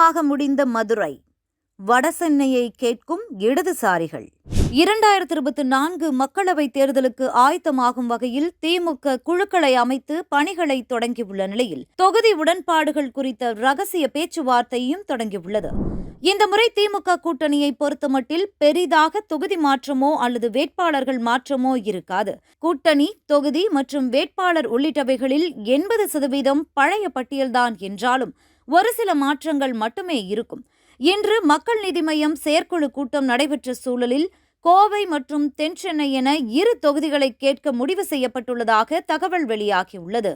ஆயத்தமாக முடிந்த மதுரை. வடசென்னையை கேட்கும் இடதுசாரிகள். 2024 மக்களவைத் தேர்தலுக்கு ஆயத்தமாகும் வகையில் திமுக குழுக்களை அமைத்து பணிகளை தொடங்கியுள்ள நிலையில் தொகுதி உடன்பாடுகள் குறித்த ரகசிய பேச்சுவார்த்தையும் தொடங்கியுள்ளது. இந்த முறை திமுக கூட்டணியை பொறுத்தமட்டில் பெரிதாக தொகுதி மாற்றமோ அல்லது வேட்பாளர்கள் மாற்றமோ இருக்காது. கூட்டணி, தொகுதி மற்றும் வேட்பாளர் உள்ளிட்டவைகளில் 80% பழைய பட்டியல்தான் என்றாலும் ஒரு சில மாற்றங்கள் மட்டுமே இருக்கும். இன்று மக்கள் நீதி மய்யம் செயற்குழு கூட்டம் நடைபெற்ற சூழலில் கோவை மற்றும் தென் சென்னை என 2 தொகுதிகளை கேட்க முடிவு செய்யப்பட்டுள்ளதாக தகவல் வெளியாகியுள்ளது.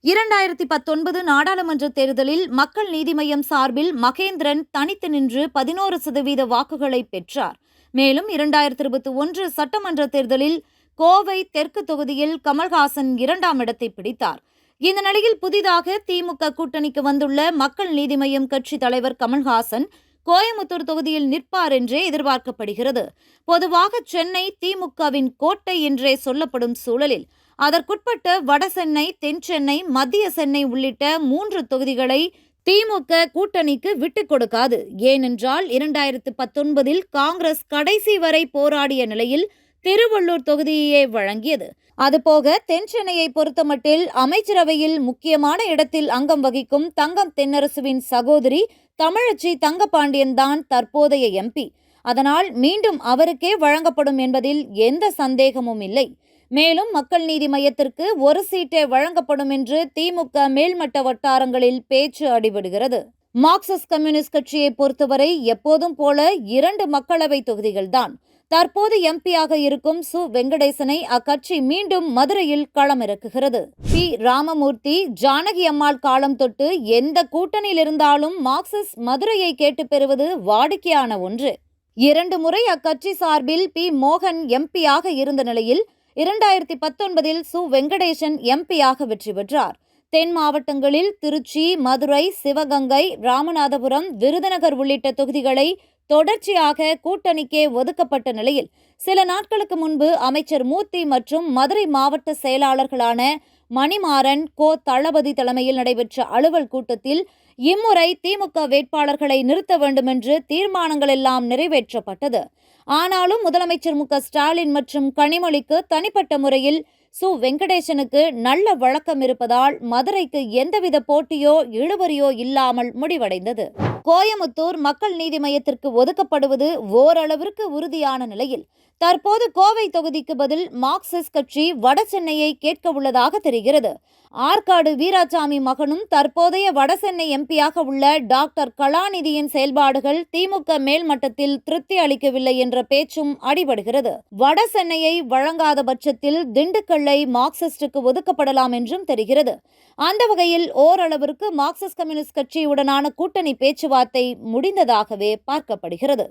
2019 நாடாளுமன்ற தேர்தலில் மக்கள் நீதி மய்யம் சார்பில் மகேந்திரன் தனித்து நின்று 11% வாக்குகளை பெற்றார். மேலும் 2021 சட்டமன்ற தேர்தலில் கோவை தெற்கு தொகுதியில் கமல்ஹாசன் 2ஆம் இடத்தை பிடித்தார். இந்த நிலையில் புதிதாக திமுக கூட்டணிக்கு வந்துள்ள மக்கள் நீதி மய்யம் கட்சி தலைவர் கமல்ஹாசன் கோயமுத்தூர் தொகுதியில் நிற்பார் என்றே எதிர்பார்க்கப்படுகிறது. பொதுவாக சென்னை திமுகவின் கோட்டை என்றே சொல்லப்படும் சூழலில் அதற்குட்பட்ட வடசென்னை, தென் சென்னை, மத்திய சென்னை உள்ளிட்ட 3 தொகுதிகளை திமுக கூட்டணிக்கு விட்டுக் கொடுக்காது. ஏனென்றால் 2019 காங்கிரஸ் கடைசி வரை போராடிய நிலையில் திருவள்ளூர் தொகுதியையே வழங்கியது. அதுபோக தென் சென்னையை பொறுத்தமட்டில் அமைச்சரவையில் முக்கியமான இடத்தில் அங்கம் வகிக்கும் தங்கம் தென்னரசுவின் சகோதரி தமிழச்சி தங்கபாண்டியன் தான் தற்போதைய எம்பி. அதனால் மீண்டும் அவருக்கே வழங்கப்படும் என்பதில் எந்த சந்தேகமும் இல்லை. மேலும் மக்கள் நீதி மய்யத்திற்கு ஒரு சீட்டே வழங்கப்படும் என்று திமுக மேல்மட்ட வட்டாரங்களில் பேச்சு அடிபடுகிறது. மார்க்சிஸ்ட் கம்யூனிஸ்ட் கட்சியை பொறுத்தவரை எப்போதும் போல 2 மக்களவை தொகுதிகள்தான். தற்போது எம்பியாக இருக்கும் சு. வெங்கடேசனை அக்கட்சி மீண்டும் மதுரையில் களமிறக்குகிறது. பி. ராமமூர்த்தி, ஜானகி அம்மாள் காலம் தொட்டு எந்த கூட்டணியில் இருந்தாலும் மார்க்சிஸ்ட் மதுரையை கேட்டு பெறுவது வாடிக்கையான ஒன்று. 2 முறை அக்கட்சி சார்பில் பி. மோகன் எம்பியாக இருந்த நிலையில் 2019 சு. வெங்கடேசன் எம்பியாக வெற்றி பெற்றார். தென் மாவட்டங்களில் திருச்சி, மதுரை, சிவகங்கை, ராமநாதபுரம், விருதுநகர் உள்ளிட்ட தொகுதிகளை தொடர்ச்சியாக கூட்டணிக்கே ஒதுக்கப்பட்ட நிலையில் சில நாட்களுக்கு முன்பு அமைச்சர் மூர்த்தி மற்றும் மதுரை மாவட்ட செயலாளர்களான மணிமாறன், கோ. தளபதி தலைமையில் நடைபெற்ற அலுவல் கூட்டத்தில் இம்முறை திமுக வேட்பாளர்களை நிறுத்த வேண்டுமென்று தீர்மானங்கள் எல்லாம் நிறைவேற்றப்பட்டது. ஆனாலும் முதலமைச்சர் மு. ஸ்டாலின் மற்றும் கனிமொழிக்கு தனிப்பட்ட முறையில் சு. வெங்கடேசனுக்கு நல்ல வழக்கம் இருப்பதால் மதுரைக்கு எந்தவித போட்டியோ இழுபறியோ இல்லாமல் முடிவடைந்தது. கோயமுத்தூர் மக்கள் நீதி மய்யத்திற்கு ஒதுக்கப்படுவது ஓரளவிற்கு உறுதியான நிலையில் தற்போது கோவை தொகுதிக்கு பதில் மார்க்சிஸ்ட் கட்சி வடசென்னையை கேட்க உள்ளதாக தெரிகிறது. ஆற்காடு வீராசாமி மகனும் தற்போதைய வடசென்னை எம்பியாக உள்ள டாக்டர் கலாநிதியின் செயல்பாடுகள் திமுக மேல்மட்டத்தில் திருப்தி அளிக்கவில்லை என்ற பேச்சும் அடிபடுகிறது. வடசென்னையை வழங்காத பட்சத்தில் திண்டுக்கல்லை மார்க்சிஸ்டுக்கு ஒதுக்கப்படலாம் என்றும் தெரிகிறது. அந்த வகையில் ஓரளவிற்கு மார்க்சிஸ்ட் கம்யூனிஸ்ட் கட்சியுடனான கூட்டணி பேச்சுவார்த்தை முடிந்ததாகவே பார்க்கப்படுகிறது.